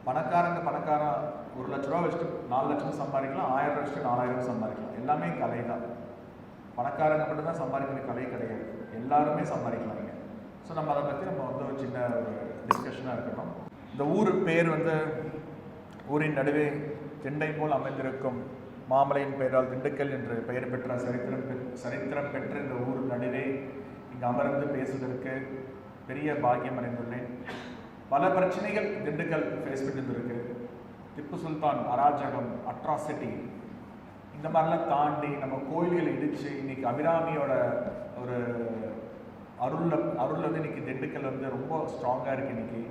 பணக்காரன் 1 லட்ச ரூபா வச்சுட்டு 4 லட்சம் சம்பாதிக்கலாம், 1000 வச்சுட்டு 4000 சம்பாதிக்கலாம். எல்லாமே கலை தான். பணக்காரங்க மட்டும் தான் சம்பாதிக்கிற கலை கிடையாது, எல்லாருமே சம்பாதிக்கலாம் இங்கே. ஸோ நம்ம அதை பற்றி நம்ம வந்து ஒரு சின்ன ஒரு டிஸ்கஷனாக இருக்கணும். இந்த ஊர் பேர் வந்து ஊரின் நடுவே திண்டை போல் அமைந்திருக்கும் மாமலையின் பெயரால் திண்டுக்கல் என்று பெயர் பெற்ற சரித்திரம் பெற்ற இந்த ஊர் நடுவே இங்கே அமர்ந்து பேசுவதற்கு பெரிய பாக்கியம் அடைந்துள்ளேன். பல பிரச்சனைகள் திண்டுக்கல் ஃபேஸ் பண்ணிட்டு திப்பு சுல்தான் அராஜகம், அட்ராசிட்டி, இந்த மாதிரிலாம் தாண்டி நம்ம கோயில்கள் இடித்து இன்னைக்கு அபிராமியோட ஒரு அருள் வந்து இன்னைக்கு திண்டுக்கல் வந்து ரொம்ப ஸ்ட்ராங்காக இருக்குது. இன்னைக்கு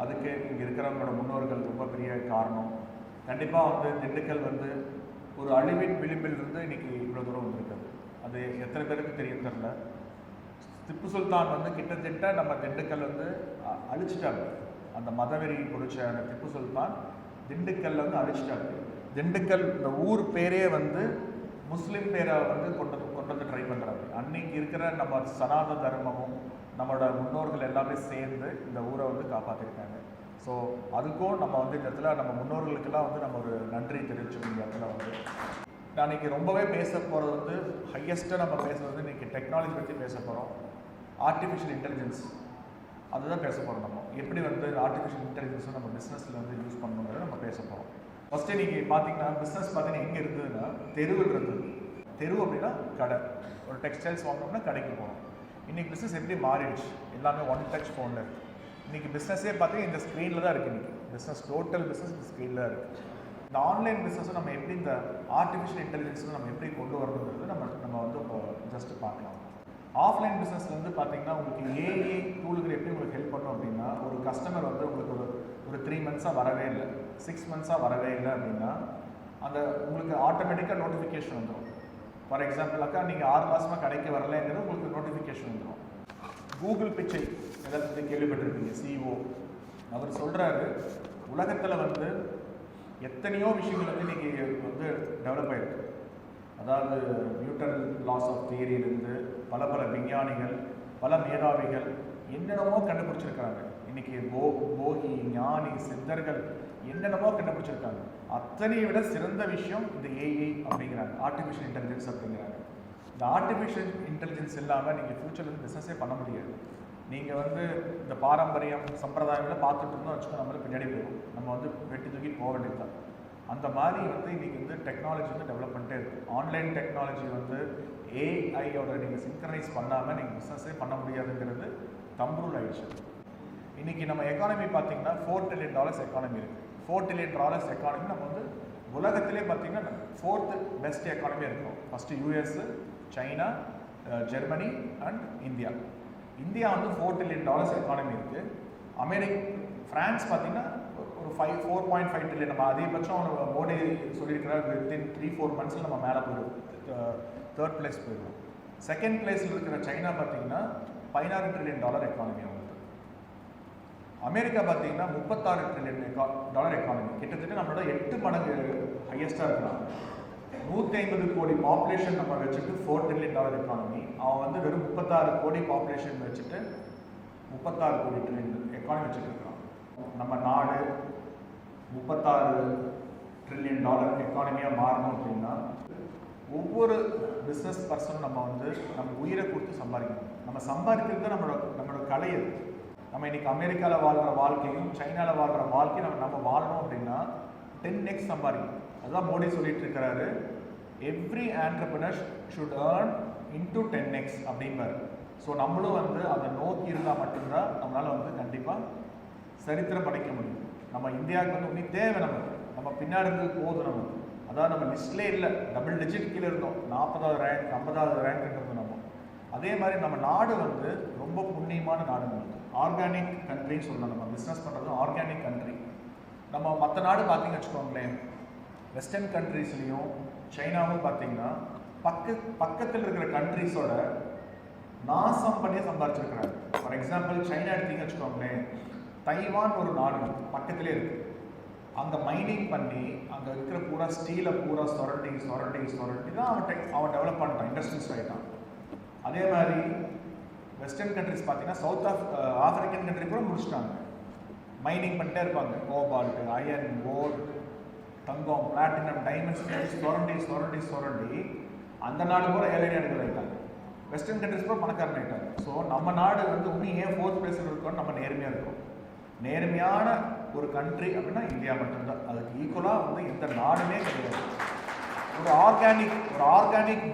அதுக்கு இங்கே இருக்கிறவங்களோட முன்னோர்கள் ரொம்ப பெரிய காரணம். கண்டிப்பாக வந்து திண்டுக்கல் வந்து ஒரு அழிவின் விளிம்பில் இருந்து இன்னைக்கு இவ்வளோ தூரம் வந்திருக்குது. அது எத்தனை பேருக்கு தெரியும் தெரியல. திப்பு சுல்தான் வந்து கிட்டத்தட்ட நம்ம திண்டுக்கல் வந்து அழிச்சிட்டாங்க. அந்த மதவெறி பிடிச்ச அந்த திப்பு சுல்தான் திண்டுக்கல்ல வந்து அழிச்சிட்டாங்க. திண்டுக்கல் இந்த ஊர் பேரே வந்து முஸ்லீம் பேரை வந்து கொண்டு ட்ரை பண்ணுறாங்க. அன்னைக்கு இருக்கிற நம்ம சனாதன தர்மமும் நம்மளோட முன்னோர்கள் எல்லாமே சேர்ந்து இந்த ஊரை வந்து காப்பாற்றிருக்காங்க. ஸோ அதுக்கும் நம்ம வந்து இந்த இடத்துல நம்ம முன்னோர்களுக்கெல்லாம் வந்து நம்ம ஒரு நன்றி தெரிவிச்சுக்கணும். இந்த இடத்துல வந்து நான் இன்றைக்கி ரொம்பவே பேச போகிறது வந்து ஹையஸ்ட்டாக நம்ம பேசுகிறது வந்து இன்றைக்கி டெக்னாலஜி பற்றி பேச போகிறோம். ஆர்டிஃபிஷியல் இன்டெலிஜென்ஸ் அதுதான் பேச போகிறோம். நம்ம எப்படி வந்து ஆர்டிஃபிஷியல் இன்டெலிஜென்ஸை நம்ம பிஸ்னஸில் வந்து யூஸ் பண்ணணுங்கிறத நம்ம பேச போகிறோம். ஃபஸ்ட்டு நீங்கள் பார்த்தீங்கன்னா பிஸ்னஸ் பார்த்தீங்கன்னா எங்கே இருந்ததுன்னா தெருவில் இருந்தது. தெரு அப்படின்னா கடை. ஒரு டெக்ஸ்டைல்ஸ் வாங்கினோம்னா கடைக்கு போகணும். இன்றைக்கி பிஸ்னஸ் எப்படி மாறிடுச்சு, எல்லாமே ஒன் டச் ஃபோனில் இருக்குது. இன்றைக்கி பிஸ்னஸே பார்த்தீங்கன்னா இந்த ஸ்க்ரீனில் தான் இருக்குது. இன்றைக்கி பிஸ்னஸ் டோட்டல் பிஸ்னஸ் இந்த ஸ்க்ரீனில் தான் இருக்குது. இந்த ஆன்லைன் பிஸ்னஸை நம்ம எப்படி இந்த ஆர்டிஃபிஷியல் இன்டெலிஜென்ஸை நம்ம எப்படி கொண்டு வரணுங்கிறது நம்ம வந்து இப்போ ஜஸ்ட் பார்க்கலாம். ஆஃப்லைன் பிஸ்னஸில் வந்து பார்த்தீங்கன்னா உங்களுக்கு ஏஐ டூலுக்கு எப்படி உங்களுக்கு ஹெல்ப் பண்ணோம் அப்படின்னா, ஒரு கஸ்டமர் வந்து உங்களுக்கு ஒரு 3 மந்த்ஸாக வரவே இல்லை, 6 மந்த்ஸாக வரவே இல்லை அப்படின்னா அந்த உங்களுக்கு ஆட்டோமேட்டிக்காக நோட்டிஃபிகேஷன் வந்துடும். ஃபார் எக்ஸாம்பிள் அக்கா நீங்கள் 6 மாதமாக கடைக்கு வரலைங்கிறது உங்களுக்கு நோட்டிஃபிகேஷன் வந்துடும். கூகுள் பிச்சை எதாவது கேள்விப்பட்டிருப்பீங்க. சிஇஓ அவர் சொல்கிறாரு, உலகத்தில் வந்து எத்தனையோ விஷயங்கள் வந்து இன்றைக்கி வந்து டெவலப் ஆகிருக்கு. அதாவது நியூட்டன் லாஸ் ஆஃப் தியரியிலிருந்து பல விஞ்ஞானிகள், பல மேதாவிகள் என்னென்னமோ கண்டுபிடிச்சிருக்காங்க. இன்றைக்கி போகி, ஞானி, சித்தர்கள் என்னென்னமோ கண்டுபிடிச்சிருக்காங்க. அத்தனையை விட சிறந்த விஷயம் இந்த ஏஐ அப்படிங்கிறாங்க, ஆர்டிஃபிஷியல் இன்டெலிஜென்ஸ் அப்படிங்கிறாங்க. இந்த ஆர்டிஃபிஷியல் இன்டெலிஜென்ஸ் இல்லாமல் நீங்கள் ஃப்யூச்சரில் வந்து பிஸ்னஸே பண்ண முடியாது. நீங்கள் வந்து இந்த பாரம்பரியம் சம்பிரதாயங்களை பார்த்துட்டு இருந்தோம் வச்சுக்கோ, நம்மளுக்கு பின்னாடி போயிடும். நம்ம வந்து வெட்டி தூக்கி போக வேண்டியது தான். அந்த மாதிரி வந்து இன்றைக்கி வந்து டெக்னாலஜி வந்து டெவலப் பண்ணிட்டே இருக்குது. ஆன்லைன் டெக்னாலஜி வந்து ஏஐயோட நீங்கள் சிங்க்ரனைஸ் பண்ணாமல் நீங்கள் பிஸ்னஸே பண்ண முடியாதுங்கிறது தம்புரூல் ஆயிடுச்சு. இன்றைக்கி நம்ம எக்கானமி பார்த்திங்கன்னா $4 trillion எக்கானமி இருக்குது. $4 trillion எக்கானமி நம்ம வந்து உலகத்திலே பார்த்திங்கன்னா 4th பெஸ்ட் எக்கானமி இருக்கும். First US, China, Germany and India. India வந்து $4 trillion எக்கானமி இருக்குது. ஃப்ரான்ஸ் பார்த்திங்கன்னா ஒரு 4.5 trillion. நம்ம அதிகபட்சம் மோடி சொல்லியிருக்கிறார், வித்தின் 3-4 மந்த்ஸில் நம்ம மேலே போயிடுவோம், 3rd பிளேஸ் போயிடுவோம். 2nd பிளேஸில் இருக்கிற சைனா பார்த்திங்கன்னா $16 trillion எக்கானமி அவங்களுக்கு. அமெரிக்கா பார்த்திங்கன்னா $36 trillion எக்கானமி. கிட்டத்தட்ட நம்மளோட 8 மடங்கு ஹையஸ்ட்டாக இருக்கிறாங்க. 150 கோடி பாப்புலேஷன் நம்ம வச்சுட்டு $4 trillion எக்கானமி. அவன் வந்து வெறும் 36 கோடி பாப்புலேஷன் வச்சுட்டு 36 கோடி எக்கானமி வச்சுட்டு இருக்கிறான். நம்ம நாடு $36 trillion எக்கானமியாக மாறணும் அப்படின்னா ஒவ்வொரு பிஸ்னஸ் பர்சனும் நம்ம வந்து நம்ம உயிரை கொடுத்து சம்பாதிக்கணும். நம்ம சம்பாதிக்கிறது நம்மளோட கலை. அது நம்ம இன்றைக்கி அமெரிக்காவில் வாழ்கிற வாழ்க்கையும் சைனாவில் வாழ்கிற வாழ்க்கையும் நம்ம வாழணும் அப்படின்னா 10x சம்பாதிக்கணும். அதுதான் மோடி சொல்லிட்டு இருக்கிறாரு, every entrepreneur should earn into 10x அப்படின்பாரு. ஸோ நம்மளும் வந்து அதை நோக்கி இருந்தால் மட்டும்தான் நம்மளால் வந்து கண்டிப்பாக சரித்திரம் படைக்க முடியும். நம்ம இந்தியாவுக்கு வந்து ஒன்றும் தேவை, நம்ம பின்னாடி இருந்தது போதும். நமக்கு அதாவது நம்ம லிஸ்ட்லேயே இல்லை, டபுள் டிஜிட் கீழே இருந்தோம், 40வது ரேங்க் 50வது ரேங்க் இருந்தோம் நம்ம. அதே மாதிரி நம்ம நாடு வந்து ரொம்ப புண்ணியமான நாடு. நமக்கு ஆர்கானிக் கண்ட்ரின்னு சொல்லலாம். நம்ம பிஸ்னஸ் பண்ணுறது ஆர்கானிக் கண்ட்ரி. நம்ம மற்ற நாடு பார்த்தீங்கன்னு வச்சுக்கோங்களேன், வெஸ்டர்ன் கண்ட்ரீஸ்லேயும் சைனாவும் பார்த்தீங்கன்னா பக்கத்தில் இருக்கிற கண்ட்ரீஸோட நாசம் பண்ணி சம்பாதிச்சிருக்கிறாங்க. ஃபார் எக்ஸாம்பிள் சைனா எடுத்தீங்கன்னு வச்சுக்கோங்களேன், தைவான் ஒரு நாடு பக்கத்திலே இருக்குது. அங்கே மைனிங் பண்ணி அங்கே இருக்கிற பூரா ஸ்டீலை பூரா சொரண்டி தான் அவன் டெவலப் பண்ணுறான், இண்டஸ்ட்ரீஸ் ஆகிட்டான். அதே மாதிரி வெஸ்டர்ன் கண்ட்ரிஸ் பார்த்தீங்கன்னா ஆஃப்ரிக்கன் கண்ட்ரி கூட முடிச்சிட்டாங்க. மைனிங் பண்ணிட்டே இருப்பாங்க. கோபால்ட், அயன், கோல்டு, தங்கம், பிளாட்டினம், டைமண்ட்ஸ் சுரண்டி சுரண்டி சுரண்டி அந்த நாடு கூட ஏழை நாடுகள் ஆகிட்டாங்க. வெஸ்டர்ன் கண்ட்ரிஸ் கூட பணக்காரன் ஆகிட்டாங்க. ஸோ நம்ம நாடு வந்து இன்னும் ஏன் 4th பிளேஸில் இருக்கோம்னு நம்ம நேர்மையாக இருக்கோம். நேர்மையான ஒரு கண்ட்ரி அப்படின்னா இந்தியா மட்டும்தான். அதுக்கு ஈக்குவலாக வந்து எந்த நாடுமே கிடையாது. ஒரு ஆர்கானிக்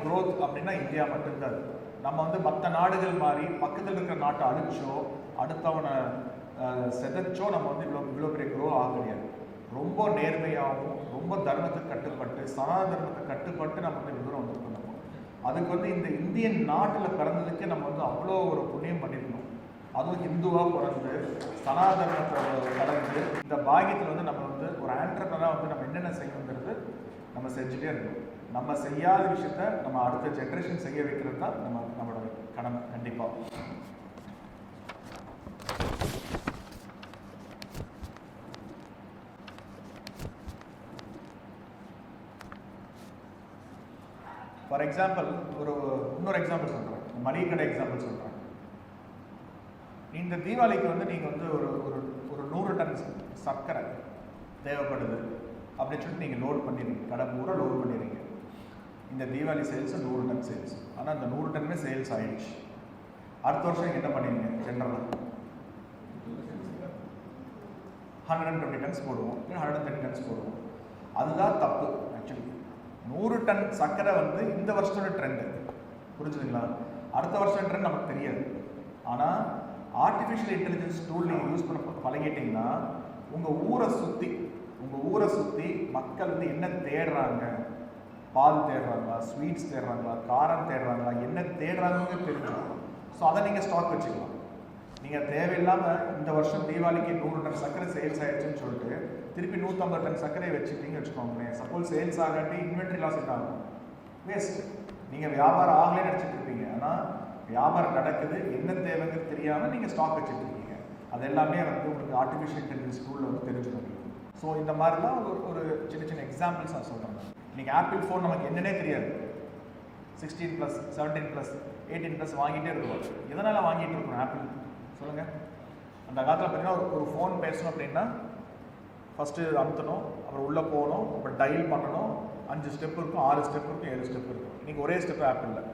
க்ரோத் அப்படின்னா இந்தியா மட்டும்தான். நம்ம வந்து மற்ற நாடுகள் மாதிரி பக்கத்தில் இருக்கிற நாட்டை அழிச்சோ அடுத்தவனை செதச்சோ நம்ம வந்து இவ்வளோ பெரிய க்ரோ ஆக முடியாது. ரொம்ப நேர்மையாகவும் ரொம்ப தர்மத்துக்கு கட்டுப்பட்டு சனாதன தர்மத்தை கட்டுப்பட்டு நம்ம வந்து தூரம் வந்துருக்கோம். அதுக்கு வந்து இந்த இந்தியன் நாட்டில் பிறந்ததுக்கு நம்ம வந்து அவ்வளோ ஒரு புண்ணியம் பண்ணியிருக்கணும். அதுவும் ஹிந்துவாக பிறந்து சனாதனத்தை கலந்து இந்த பாக்கியத்தில் வந்து நம்ம வந்து ஒரு ஆண்டர்பிரனராக வந்து நம்ம என்னென்ன செய்யணுங்கிறது நம்ம செஞ்சுட்டே இருக்கணும். நம்ம செய்யாத விஷயத்த நம்ம அடுத்த ஜென்ரேஷன் செய்ய வைக்கிறது தான் நம்மளோட கடமை. கண்டிப்பாக ஃபார் எக்ஸாம்பிள் இன்னொரு எக்ஸாம்பிள் சொல்கிறேன். மளிகை கடை எக்ஸாம்பிள் சொல்கிறேன். இந்த தீபாவளிக்கு வந்து நீங்கள் வந்து ஒரு 100 டன் சர்க்கரை தேவைப்படுது அப்படின்னு சொல்லிட்டு நீங்கள் லோட் பண்ணிடுறீங்க. கடை பூரா லோட் பண்ணிடுறீங்க. இந்த தீபாவளி சேல்ஸ் 100 டன் சேல்ஸ். ஆனால் அந்த 100 டன்மே சேல்ஸ் ஆயிடுச்சு. அடுத்த வருஷம் என்ன பண்ணிடுங்க? ஜென்ரலாக 120 டன்ஸ் போடுவோம், இல்லை 130 டன்ஸ் போடுவோம். அதுதான் தப்பு. ஆக்சுவலி 100 டன் சர்க்கரை வந்து இந்த வருஷத்தோட ட்ரெண்டு, புரிஞ்சுதுங்களா? அடுத்த வருஷம் ட்ரெண்ட் நமக்கு தெரியாது. ஆனால் ஆர்டிஃபிஷியல் இன்டெலிஜென்ஸ் டூல் நீங்கள் யூஸ் பண்ண பழகிட்டீங்கன்னா உங்கள் ஊரை சுற்றி மக்கள் வந்து என்ன தேடுறாங்க, பால் தேடுறாங்களா, ஸ்வீட்ஸ் தேடுறாங்களா, காரம் தேடுறாங்களா, என்ன தேடுறாங்கன்னு தெரிஞ்சுக்கணும். ஸோ அதை நீங்கள் ஸ்டாக் வச்சுக்கலாம். நீங்கள் தேவையில்லாமல் இந்த வருஷம் தீபாவளிக்கு 100 டன் சர்க்கரை சேல்ஸ் ஆகிடுச்சுன்னு சொல்லிட்டு திருப்பி 150 டன் சர்க்கரையை வச்சுட்டீங்கன்னு வச்சுக்கோங்களேன். சப்போஸ் சேல்ஸ் ஆகாட்டி இன்வென்ட்ரி லாஸ் ஆகும், வேஸ்ட். நீங்கள் வியாபாரம் ஆகலேன்னு நினச்சிட்டு இருப்பீங்க. ஆனால் வியாபாரம் நடக்குது, என்ன தேவைங்கிறது தெரியாமல் நீங்கள் ஸ்டாக் வச்சுட்டு இருக்கீங்க. அது எல்லாமே வந்து உங்களுக்கு ஆர்டிஃபிஷியல் இன்டெலிஜென்ஸ் டூலில் வந்து தெரிஞ்சுக்கணும். ஸோ இந்த மாதிரிலாம் ஒரு சின்ன எக்ஸாம்பிள்ஸ் நான் சொல்கிறேன். இன்றைக்கி ஆப்பிள் ஃபோன் நமக்கு என்னன்னே தெரியாது. 16+, 17+, 18+ வாங்கிட்டே இருக்கோம். எதனால் வாங்கிட்டு இருக்கோம் ஆப்பிள் சொல்லுங்கள்? அந்த காலத்தில் பார்த்தீங்கன்னா ஒரு ஃபோன் பேசணும் அப்படின்னா ஃபஸ்ட்டு அமுத்தணும், அப்புறம் உள்ளே போகணும், அப்புறம் டயல் பண்ணணும். 5 ஸ்டெப் இருக்கும், 6 ஸ்டெப் இருக்கும், 7 ஸ்டெப் இருக்கும். இன்றைக்கி ஒரே ஸ்டெப் ஆப்பிளில்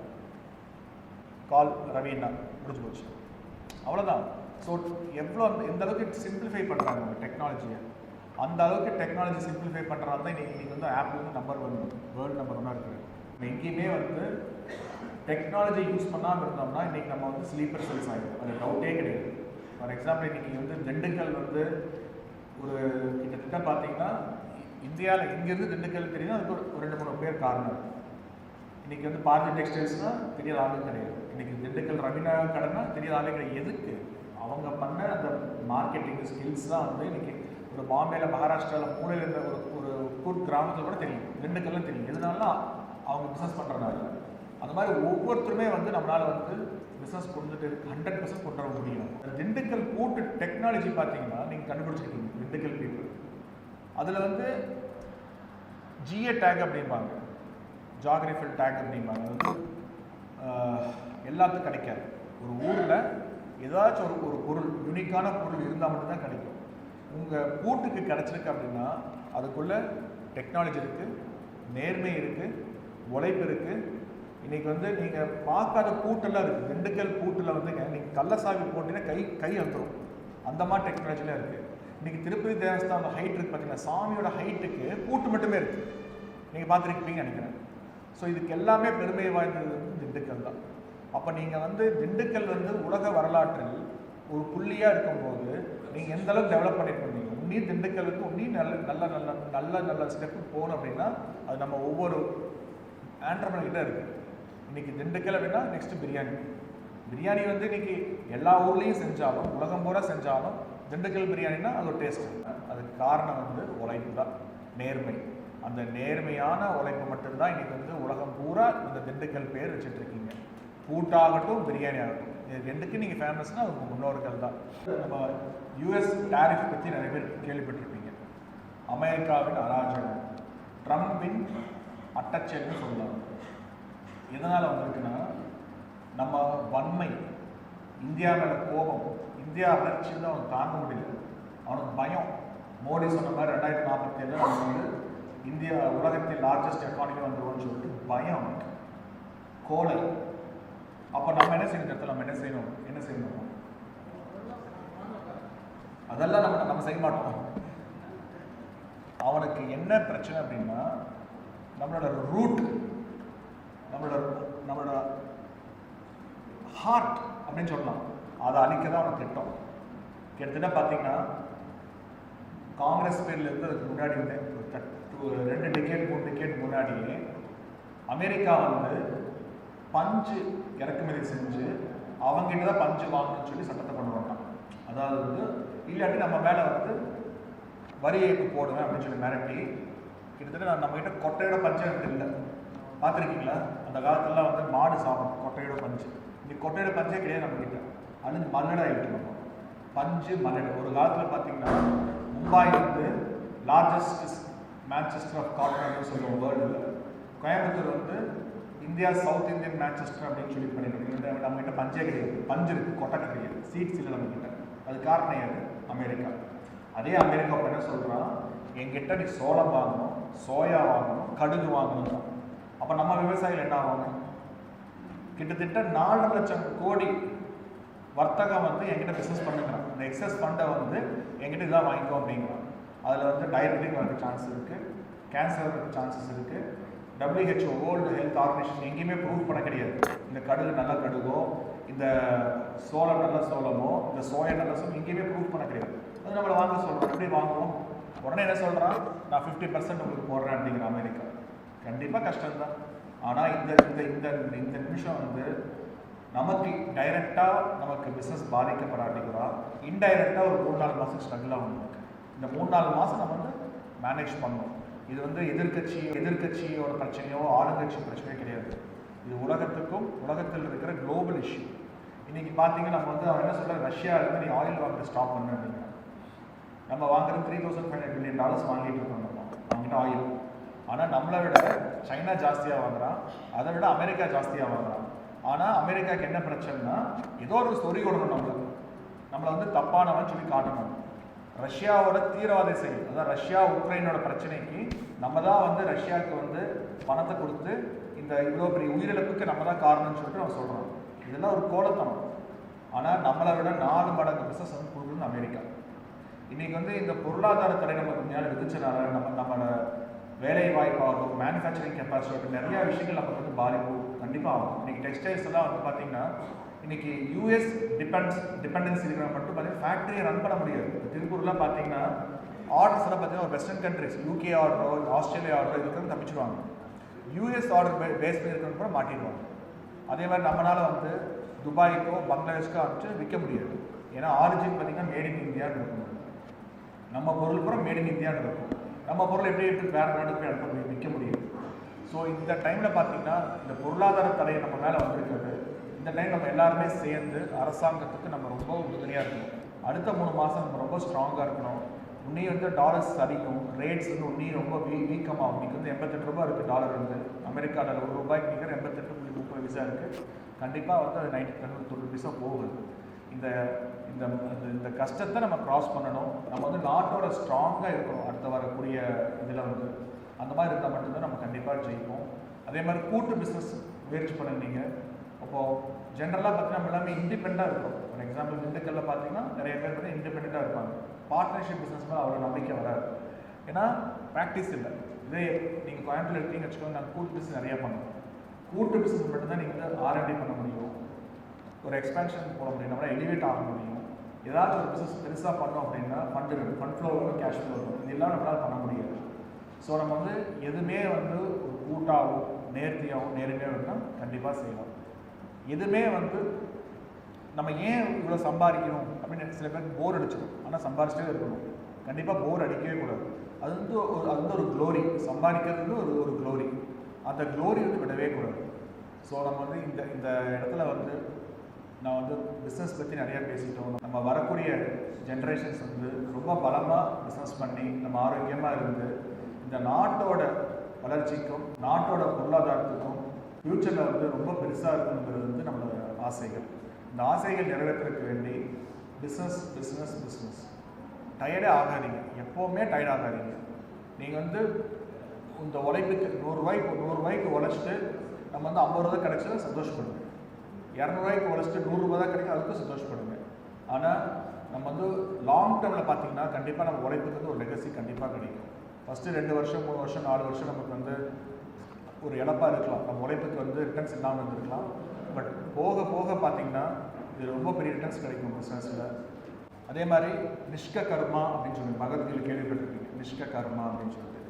கால் ரவீனா முடிஞ்சு போச்சு, அவ்வளோதான். ஸோ எந்த அளவுக்கு சிம்பிளிஃபை பண்ணுறாங்க டெக்னாலஜியை, அந்த அளவுக்கு டெக்னாலஜி சிம்பிளிஃபை பண்ணுறாங்க தான் இன்றைக்கி வந்து ஆப்பிள் வந்து நம்பர் 1 வேர்ல்டு நம்பர் 1 இருக்குது. எங்கேயுமே வந்து டெக்னாலஜி யூஸ் பண்ணாமல் இருந்தோம்னா இன்றைக்கி நம்ம வந்து ஸ்லீப்பர் செல்ஸ் ஆகிடும். அது டவுட்டே கிடையாது. ஃபார் எக்ஸாம்பிள் இன்றைக்கி வந்து திண்டுக்கல் வந்து ஒரு கிட்டத்தட்ட பார்த்தீங்கன்னா இந்தியாவில் இங்கேருந்து திண்டுக்கல் தெரியும், அதுக்கு ஒரு 2-3 பேர் காரணம். இன்றைக்கி வந்து பாரதி டெக்ஸ்டைல்ஸ்னால் தெரியாத ஆளும் கிடையாது. இன்றைக்கி திண்டுக்கல் ரவீனா கடைனா தெரியாத ஆளே கிடையாது. எதுக்கு? அவங்க பண்ண அந்த மார்க்கெட்டிங் ஸ்கில்ஸ் தான் வந்து இன்றைக்கி ஒரு பாம்பேல, மகாராஷ்டிராவில், மூலையில் இருந்த ஒரு கூட் கிராமத்தில் கூட தெரியும், திண்டுக்கல்லாம் தெரியும். எதுனாலும் அவங்க பிஸ்னஸ் பண்ணுறதுனால. அந்த மாதிரி ஒவ்வொருத்தருமே வந்து நம்மளால் வந்து பிஸ்னஸ் கொண்டுட்டு 100% கொண்டு வர முடியும். திண்டுக்கல் கூட்டு டெக்னாலஜி பார்த்தீங்கன்னா நீங்கள் கண்டுபிடிச்சிருக்கீங்க திண்டுக்கல் பீப்புள். அதில் வந்து ஜிஏ டேக் அப்படிம்பாங்க, ஜாகிரபிக்கல் டேக் அப்படிம்பாங்க. வந்து எல்லாத்துக்கும் கிடைக்காது. ஒரு ஊரில் ஏதாச்சும் ஒரு பொருள், யூனிக்கான பொருள் இருந்தால் மட்டும்தான் கிடைக்கும். உங்கள் பூட்டுக்கு கிடச்சிருக்கு அப்படின்னா அதுக்குள்ளே டெக்னாலஜி இருக்குது, நேர்மை இருக்குது, உழைப்பு இருக்குது. இன்றைக்கி வந்து நீங்கள் பார்க்காத பூட்டெல்லாம் இருக்குது. திண்டுக்கல் பூட்டில் வந்துங்க நீங்கள் கள்ளசாவி போட்டிங்கன்னா கை அழுத்துரும். அந்த மாதிரி டெக்னாலஜிலாம் இருக்குது. இன்றைக்கி திருப்பதி தேவஸ்தான ஹைட் இருக்குது பார்த்தீங்கன்னா, சாமியோட ஹைட்டுக்கு பூட்டு மட்டுமே இருக்குது. நீங்கள் பார்த்துருக்கீங்கன்னு நினைக்கிறேன். ஸோ இதுக்கு எல்லாமே பெருமை வாய்ந்தது வந்து திண்டுக்கல் தான். அப்போ நீங்கள் வந்து திண்டுக்கல் வந்து உலக வரலாற்றில் ஒரு புள்ளியாக இருக்கும்போது நீங்கள் எந்த அளவுக்கு டெவலப் பண்ணிட்டு வந்தீங்க. உன்னி திண்டுக்கலுக்கு உன்னி நல்ல ஸ்டெப்பு போகணும் அப்படின்னா அது நம்ம ஒவ்வொரு ஆண்டர்பிரனர்கிட்ட இருக்குது. இன்றைக்கி திண்டுக்கல் அப்படின்னா நெக்ஸ்ட்டு பிரியாணி வந்து இன்றைக்கி எல்லா ஊர்லேயும் செஞ்சாலும், உலகம் பூரா செஞ்சாலும் திண்டுக்கல் பிரியாணின்னா அது ஒரு டேஸ்ட். அதுக்கு காரணம் வந்து உழைப்பு தான், நேர்மை. அந்த நேர்மையான உழைப்பு மட்டும்தான் இன்றைக்கி வந்து உலகம் பூரா இந்த திண்டுக்கல் பேர் வச்சுட்ருக்கீங்க. பூட்டாகட்டும், பிரியாணி ஆகட்டும், இது ரெண்டுக்கும் நீங்கள் ஃபேமஸ்னால் அது முன்னோர்கள் தான். நம்ம யூஎஸ் டேரிஃப் பற்றி நிறைய பேர் கேள்விப்பட்டிருப்பீங்க. அமெரிக்காவின் அராஜகம், ட்ரம்பின் அட்டச்சல்னு சொல்லலாம். எதனால் வந்திருக்குன்னா நம்ம வன்மை, இந்தியா மேலே கோபம், இந்தியா வளர்ச்சி தான் அவங்க தாங்க முடியல. அவனுக்கு பயம். மோடி சொன்ன மாதிரி 2047 நம்ம வந்து இந்தியா உலகத்தின் லார்ஜஸ்ட் எக்கானமி வந்துருவோம்னு சொல்லிட்டு பயம் அவனுக்கு, கோலை. அப்போ நம்ம என்ன செய்யணும்? இடத்துல நம்ம என்ன செய்யணும்? அதெல்லாம் நம்ம செய்ய மாட்டோம். அவனுக்கு என்ன பிரச்சனை அப்படின்னா, நம்மளோட ரூட், நம்மளோட ஹார்ட் அப்படின்னு சொல்லலாம், அதை அழிக்க தான் அவனுக்கு திட்டம். கிட்டத்தட்ட பார்த்தீங்கன்னா காங்கிரஸ் பேர்ல இருந்து அதுக்கு முன்னாடி வந்து 2 டிகேட் 3 டிகேட் முன்னாடியே அமெரிக்கா வந்து பஞ்சு இறக்குமதி செஞ்சு அவங்ககிட்ட தான் பஞ்சு வாங்கணும்னு சொல்லி சட்டத்தை கொண்டு வந்தான். அதாவது வந்து இல்லாட்டி நம்ம மேலே வந்து வரி ஏற்பு போடுவேன் அப்படின்னு சொல்லி மிரட்டி, கிட்டத்தட்ட நம்ம கிட்ட கொட்டையோட பஞ்சு எனக்கு இல்லை. பார்த்துருக்கீங்களா? அந்த காலத்துலலாம் வந்து மாடு சாப்பிடும் கொட்டையோட பஞ்சு. இன்னைக்கு கொட்டையோட பஞ்சே கிடையாது நம்ம கிட்ட. அது மல்லடாயிட்டு நம்ம பஞ்சு மல்லடை. ஒரு காலத்தில் பார்த்தீங்கன்னா மும்பை வந்து லார்ஜஸ்ட் மேன்செஸ்டர் ஆஃப் காட்டன் அப்படின்னு சொல்லுவோம் வேர்ல்டில். கோயம்புத்தூர் வந்து இந்தியா சவுத் இந்தியன் மேன்செஸ்டர் அப்படின்னு சொல்லி பண்ணிட்டு நம்ம கிட்ட பஞ்சே கிடையாது. பஞ்சு இருக்குது, கொட்டை கிடையாது, சீட்ஸ் இல்லை நம்ம கிட்ட. அது காரணம் யாரு? அமெரிக்கா. அதே அமெரிக்கா என்ன சொல்கிறான், என்கிட்ட நீ சோளம் வாங்கணும், சோயா வாங்கணும், கடுகு வாங்கணும். அப்போ நம்ம விவசாயிகள் என்ன ஆவாங்க? கிட்டத்தட்ட 4 லட்சம் கோடி வர்த்தகம் வந்து என்கிட்ட பிஸ்னஸ் பண்ணுங்கிறான். இந்த எக்ஸஸ் ஃபண்டை வந்து என்கிட்ட இதான் வாங்கிக்கோ அப்படிங்கிறான். அதில் வந்து டயபெட்டிக் வரதுக்கு சான்ஸ் இருக்குது, கேன்சர் வரதுக்கு சான்சஸ் இருக்குது. WHO வேர்ல்டு ஹெல்த் ஆர்கனைசேஷன் எங்கேயுமே ப்ரூவ் பண்ண கிடையாது இந்த கடுகு நல்ல கடுகோ, இந்த சோளம் நல்ல சோளமோ, இந்த சோயா நல்ல சோளம் எங்கேயுமே ப்ரூவ் பண்ண கிடையாது. அது நம்மளை வாங்க சொல்கிறோம். எப்படி வாங்குவோம்? உடனே என்ன சொல்கிறான், நான் 50% உங்களுக்கு போடுறேன் அப்படிங்கிற அமெரிக்கா. கண்டிப்பாக கஷ்டம்தான். ஆனால் இந்த இந்த இந்த நிமிஷம் வந்து நமக்கு டைரெக்டாக நமக்கு பிஸ்னஸ் பாதிக்கப்படாட்டிக்கிறா, இன்டைரக்டாக ஒரு 3-4 மாதம் ஸ்ட்ரகிள் ஆகும். நமக்கு இந்த 3-4 மாதம் நம்ம வந்து மேனேஜ் பண்ணணும். இது வந்து எதிர்கட்சியோட பிரச்சனையோ ஆளுங்கட்சி பிரச்சனையோ கிடையாது. இது உலகத்தில் இருக்கிற குளோபல் இஷ்யூ. இன்னைக்கு பார்த்தீங்கன்னா நம்ம வந்து அவன் என்ன சொல்கிற, ரஷ்யாவிலேருந்து நீ ஆயில் வாங்குறது ஸ்டாப் பண்ண அப்படிங்கிற. நம்ம வாங்குறது $3,500 பில்லியன் வாங்கிட்டு இருக்கோம் நம்ம அவங்ககிட்ட ஆயில். ஆனால் நம்மளை விட சைனா ஜாஸ்தியாக வாங்குறான், அதை விட அமெரிக்கா ஜாஸ்தியாக வாங்குறான். ஆனால் அமெரிக்காவுக்கு என்ன பிரச்சனைனா, ஏதோ ஒரு சொறி விடணும், நம்மளை வந்து தப்பானவன் சொல்லி காட்டணும். ரஷ்யாவோட தீவிரவாத செயல், அதான் ரஷ்யா உக்ரைனோட பிரச்சனைக்கு நம்ம தான் வந்து ரஷ்யாவுக்கு வந்து பணத்தை கொடுத்து இந்த இவ்வளோ பெரிய உயிரிழப்புக்கு நம்ம தான் காரணம்னு சொல்லிட்டு நம்ம சொல்கிறோம். இதெல்லாம் ஒரு கோலத்தனம். ஆனால் நம்மளை விட 4 மடங்கு பிஸ்னஸ் வந்து கொடுக்குறது அமெரிக்கா. இன்றைக்கி வந்து இந்த பொருளாதார தடை நமக்கு முன்னாடி விதிச்சனால நம்மளோட வேலை வாய்ப்பாகும், மேனுஃபேக்சரிங் கெப்பாசிட்டி, நிறையா விஷயங்கள் நமக்கு வந்து பாதிப்பு கண்டிப்பாக ஆகும். இன்றைக்கி டெக்ஸ்டைல்ஸ் எல்லாம் வந்து பார்த்திங்கன்னா இன்றைக்கி US டிபெண்டன்சி இருக்கிறவங்க மட்டும் பார்த்தீங்கன்னா ஃபேக்ட்ரியை ரன் பண்ண முடியாது. திருப்பூர்லாம் பார்த்தீங்கன்னா ஆர்டர்ஸ் எல்லாம் பார்த்தீங்கன்னா ஒரு வெஸ்டர்ன் கண்ட்ரிஸ், UK ஆர்டரோ ஆஸ்திரேலியா ஆர்டரோ இருக்கிறது தப்பிச்சிடுவாங்க. US ஆர்டர் பேஸ் பண்ணி இருக்கிறவங்க கூட மாட்டிடுவாங்க. அதே மாதிரி நம்மளால் வந்து துபாய்க்கோ பங்களாதேஷ்க்கோ அனுப்பிச்சு விற்க முடியாது. ஏன்னா ஆரிஜின் பார்த்தீங்கன்னா மேட் இன் இந்தியான்னு இருக்கும். நம்ம பொருள் கூட மேட் இன் இந்தியான்னு இருக்கும். நம்ம பொருள் எப்படி எடுத்து வேறு நாட்டுக்கு போய் அனுப்ப விற்க முடியாது. ஸோ இந்த டைமில் பார்த்தீங்கன்னா இந்த பொருளாதார தடை நம்ம மேலே வந்திருக்கிறது. இந்த டைம் நம்ம எல்லாருமே சேர்ந்து அரசாங்கத்துக்கு நம்ம ரொம்ப உறுதுணையாக இருக்கணும். அடுத்த 3 மாதம் நம்ம ரொம்ப ஸ்ட்ராங்காக இருக்கணும். இன்னும் வந்து டாலர்ஸ் சரிக்கும், ரேட்ஸ் வந்து இன்னும் ரொம்ப வீக்கமாகும். இன்றைக்கி வந்து 88 ரூபா இருக்குது டாலர் வந்து. அமெரிக்காவில் $1 நிகர் 88.30 பைசா இருக்குது. கண்டிப்பாக வந்து அது 90 பைசா போகுது. இந்த இந்த இந்த கஷ்டத்தை நம்ம க்ராஸ் பண்ணணும். நம்ம வந்து நாட்டோட ஸ்ட்ராங்காக இருக்கணும். அடுத்த வரக்கூடிய இதில் வந்து அந்த மாதிரி இருந்தால் மட்டும்தான் நம்ம கண்டிப்பாக ஜெயிப்போம். அதே மாதிரி கூட்டு பிஸ்னஸ் முயற்சி பண்ணுங்க. அப்போது ஜென்ரலாக பார்த்தீங்கன்னா நம்ம எல்லாமே இண்டிபெண்ட்டாக இருக்கும். ஃபார் எக்ஸாம்பிள் திண்டுக்கல்ல பார்த்தீங்கன்னா நிறைய பேர் வந்து இண்டிபெண்ட்டாக இருப்பாங்க. பார்ட்னர்ஷிப் பிஸ்னஸ் மேலே அவ்வளோ நம்பிக்கை வராது. ஏன்னா ப்ராக்டிஸ் இல்லை. இதே நீங்கள் கோயம்புத்தூர் எடுத்தீங்கன்னு வச்சுக்கோங்க, நாங்கள் கூட்டு பிஸ்னஸ் நிறையா பண்ணுவோம். கூட்டு பிஸ்னஸ் மட்டும்தான் நீங்கள் வந்து R&D பண்ண முடியும், ஒரு எக்ஸ்பேன்ஷன் போட முடியும், நம்மளால் எலிவேட் ஆக முடியும். ஏதாச்சும் ஒரு பிஸ்னஸ் பெருசாக பண்ணோம் அப்படின்னா ஃபண்ட் ஃப்ளோ வரும், கேஷ் ஃப்ளோ வரும். இதெல்லாம் நம்மளால் பண்ண முடியாது. ஸோ நம்ம வந்து எதுவுமே வந்து ஒரு கூட்டாகவும் நேர்த்தியாகவும் நேர்மையாக இருந்தால் கண்டிப்பாக செய்யலாம். எதுவுமே வந்து நம்ம ஏன் இவ்வளோ சம்பாதிக்கணும் அப்படின்னு சில பேருக்கு போர் அடிச்சிடும். ஆனால் சம்பாதிச்சிட்டே இருக்கணும். கண்டிப்பாக போர் அடிக்கவே கூடாது. அது வந்து ஒரு க்ளோரி. சம்பாதிக்கிறது வந்து ஒரு க்ளோரி. அந்த க்ளோரி வந்து விடவே கூடாது. ஸோ நம்ம வந்து இந்த இடத்துல வந்து நான் வந்து பிஸ்னஸ் பற்றி நிறையா பேசிட்டோம். நம்ம வரக்கூடிய ஜென்ரேஷன்ஸ் வந்து ரொம்ப பலமாக பிஸ்னஸ் பண்ணி நம்ம ஆரோக்கியமாக இருந்து இந்த நாட்டோட வளர்ச்சிக்கும் நாட்டோட பொருளாதாரத்துக்கும் ஃப்யூச்சரில் வந்து ரொம்ப பெருசாக இருக்குங்கிறது வந்து நம்மளோட ஆசைகள். இந்த ஆசைகள் நிறைவேற்றுறதுக்கு வேண்டி பிஸ்னஸ் பிஸ்னஸ் பிஸ்னஸ் டயர்டே ஆகாதீங்க, எப்போவுமே டயர்ட் ஆகாதீங்க. நீங்கள் வந்து இந்த உழைப்புக்கு 100 ரூபாய்க்கு உழைச்சிட்டு நம்ம வந்து 50 ரூபா கிடைச்சா சந்தோஷப்படுங்க. 200 ரூபாய்க்கு உழைச்சிட்டு 100 ரூபா தான் கிடைக்கும், அதுக்கும் சந்தோஷப்படுங்க. ஆனால் நம்ம வந்து லாங் டேர்மில் பார்த்தீங்கன்னா கண்டிப்பாக நம்ம உழைப்புக்கு வந்து ஒரு லெகசி கண்டிப்பாக கிடைக்கும். ஃபஸ்ட்டு 2 வருஷம் 3 வருஷம் 4 வருஷம் நமக்கு வந்து ஒரு இழப்பாக இருக்கலாம், நம்ம உழைப்புக்கு வந்து ரிட்டர்ன்ஸ் இல்லாமல் இருந்திருக்கலாம். பட் போக போக பார்த்தீங்கன்னா இது ரொம்ப பெரிய ரிட்டர்ன்ஸ் கிடைக்கும் பிஸ்னஸில். அதே மாதிரி நிஷ்க கர்மா அப்படின்னு சொல்லி பகவத்கீதை கேள்விப்பட்டிருக்கீங்க, நிஷ்க கர்மா அப்படின்னு சொல்லிட்டு.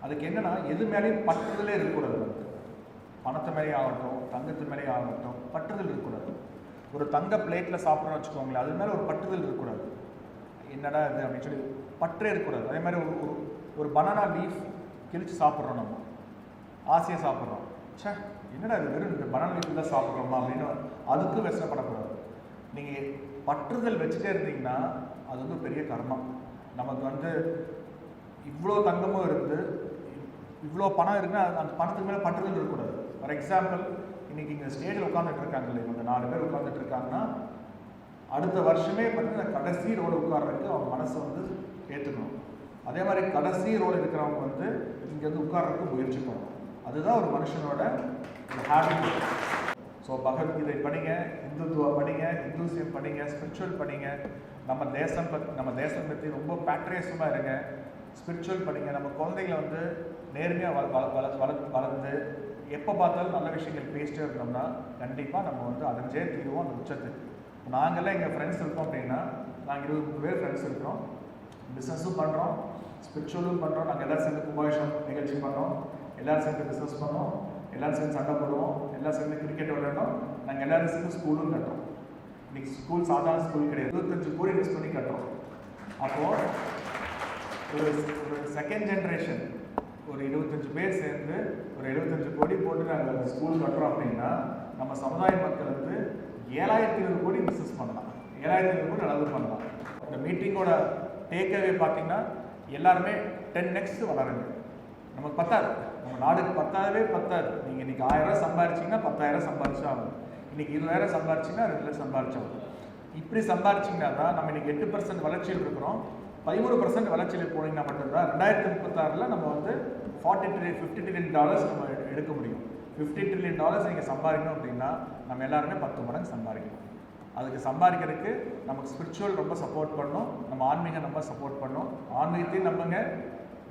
அதுக்கு என்னென்னா எது மேலேயும் பற்றுதலே இருக்கக்கூடாது. நமக்கு பணத்து மேலேயும் ஆகட்டும், தங்கத்து மேலேயும் ஆகட்டும், பற்றுதல் இருக்கக்கூடாது. ஒரு தங்க பிளேட்டில் சாப்பிட்றோன்னு வச்சுக்கோங்களேன், அது மேலே ஒரு பற்றுதல் இருக்கக்கூடாது. என்னடா இது அப்படின்னு சொல்லி பற்றே இருக்கக்கூடாது. அதே மாதிரி ஒரு பனானா லீஃப் கிழிச்சு சாப்பிட்றோம், நம்ம ஆசையாக சாப்பிட்றோம், சே என்னடா இது வெறும் இந்த பனானா லீஃப் தான் சாப்பிட்றோமா அப்படின்னு அதுக்கும் வெசனப்படக்கூடாது. நீங்கள் பற்றுதல் வச்சுட்டே இருந்தீங்கன்னா அது வந்து பெரிய கர்மா. நமக்கு வந்து இவ்வளோ தங்கமும் இருந்து இவ்வளோ பணம் இருக்குன்னா அந்த பணத்துக்கு மேலே பற்றுதல் இருக்கக்கூடாது. ஃபார் எக்ஸாம்பிள், இன்றைக்கி இங்கே ஸ்டேஜில் உட்காந்துட்டு இருக்காங்களே, இவங்க 4 பேர் உட்காந்துட்டு இருக்காங்கன்னா அடுத்த வருஷமே பார்த்தீங்கன்னா கடைசி ரோடு உட்கார்றதுக்கு அவங்க மனசை வந்து ஏற்றுக்கணும். அதே மாதிரி கடைசி ரோடு இருக்கிறவங்க வந்து இங்கே வந்து உட்கார்றதுக்கு முயற்சி பண்ணணும். அதுதான் ஒரு மனுஷனோட ஹேபிட். ஸோ பகவத்கீதை படிங்க, இந்துத்துவா படிங்க, இந்துசியம் படிங்க, ஸ்பிரிச்சுவல் படிங்க. நம்ம தேசம் பற்றி ரொம்ப பேட்ரியஸமாக இருங்க. ஸ்பிரிச்சுவல் படிங்க. நம்ம குழந்தைங்களை வந்து நேர்மையாக வளர்ந்து எப்போ பார்த்தாலும் நல்ல விஷயங்கள் பேசிட்டே இருந்தோம்னா கண்டிப்பாக நம்ம வந்து அடைஞ்சே தீருவோம் அந்த உச்சத்துக்கு. நாங்கள்லாம் எங்கள் ஃப்ரெண்ட்ஸ் இருக்கோம் அப்படின்னா, நாங்கள் 20 பேர் ஃப்ரெண்ட்ஸ் இருக்கிறோம். பிஸ்னஸும் பண்ணுறோம், ஸ்பிரிச்சுவலும் பண்ணுறோம். நாங்கள் எல்லோரும் சேர்ந்து கும்பாபிஷேகம் நிகழ்ச்சி பண்ணோம், எல்லோரும் சேர்ந்து பிஸ்னஸ் பண்ணோம், எல்லோரும் சேர்ந்து சண்டை போடுவோம், எல்லோரும் சேர்ந்து கிரிக்கெட் விளையாடணும். நாங்கள் எல்லோரும் சேர்ந்து ஸ்கூலும் கட்டுறோம். இன்றைக்கி ஸ்கூல் சாதாரண ஸ்கூல் கிடையாது, 25 கோடி இன்வெஸ்ட் பண்ணி கட்டுறோம். அப்போது ஒரு செகண்ட் ஜென்ரேஷன் ஒரு 25 பேர் சேர்ந்து ஒரு 75 கோடி போட்டு நாங்கள் ஸ்கூல் கட்டுறோம் அப்படின்னா நம்ம சமுதாய மக்கள் வந்து 7,200 கோடி பிஸ்னஸ் பண்ணலாம், 7,200 கோடி அளவு பண்ணலாம். இந்த மீட்டிங்கோட டேக்அவே பார்த்தீங்கன்னா எல்லாருமே 10x வளருங்க. நமக்கு பத்தாது, நம்ம நாடுக்கு பத்தாது. நீங்கள் இன்றைக்கி 1000 ரூபா சம்பாரிச்சிங்கன்னா 10,000 சம்பாரிச்சா ஆகும். இன்றைக்கி 20,000 சம்பாரிச்சிங்கன்னா 2 லட்சம் சம்பாரிச்சாகும். இப்படி சம்பாரிச்சிங்கன்னா தான் நம்ம இன்றைக்கி 8% வளர்ச்சியில் இருக்கிறோம். 13% வளர்ச்சியில் போனீங்கன்னா மட்டும்தான் 2036 நம்ம வந்து $50 trillion நம்ம எடுக்க முடியும். $50 trillion நீங்கள் சம்பாதிக்கணும் அப்படின்னா நம்ம எல்லாருமே 10 மடங்கு சம்பாதிக்கணும். அதுக்கு சம்பாதிக்கிறதுக்கு நமக்கு ஸ்பிரிச்சுவல் ரொம்ப சப்போர்ட் பண்ணணும், நம்ம ஆன்மீகம் ரொம்ப சப்போர்ட் பண்ணணும். ஆன்மீகத்தையும் நம்புங்க,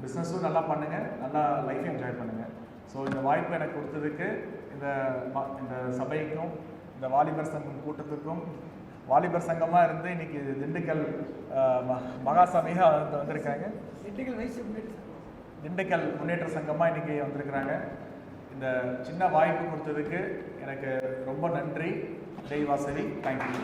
பிஸ்னஸும் நல்லா பண்ணுங்கள், நல்லா லைஃப்பையும் என்ஜாய் பண்ணுங்கள். ஸோ இந்த வாய்ப்பு எனக்கு கொடுத்ததுக்கு இந்த சபைக்கும் இந்த வாலிபர் சங்கம் கூட்டத்துக்கும், வாலிபர் சங்கமாக இருந்து இன்னைக்கு திண்டுக்கல் மகாசபையாக வந்திருக்காங்க, திண்டுக்கல் முன்னேற்ற சங்கமாக இன்றைக்கி வந்திருக்கிறாங்க. இந்த சின்ன வாய்ப்பு கொடுத்ததுக்கு எனக்கு ரொம்ப நன்றி. ஜெய் வாசவி. தேங்க்யூ.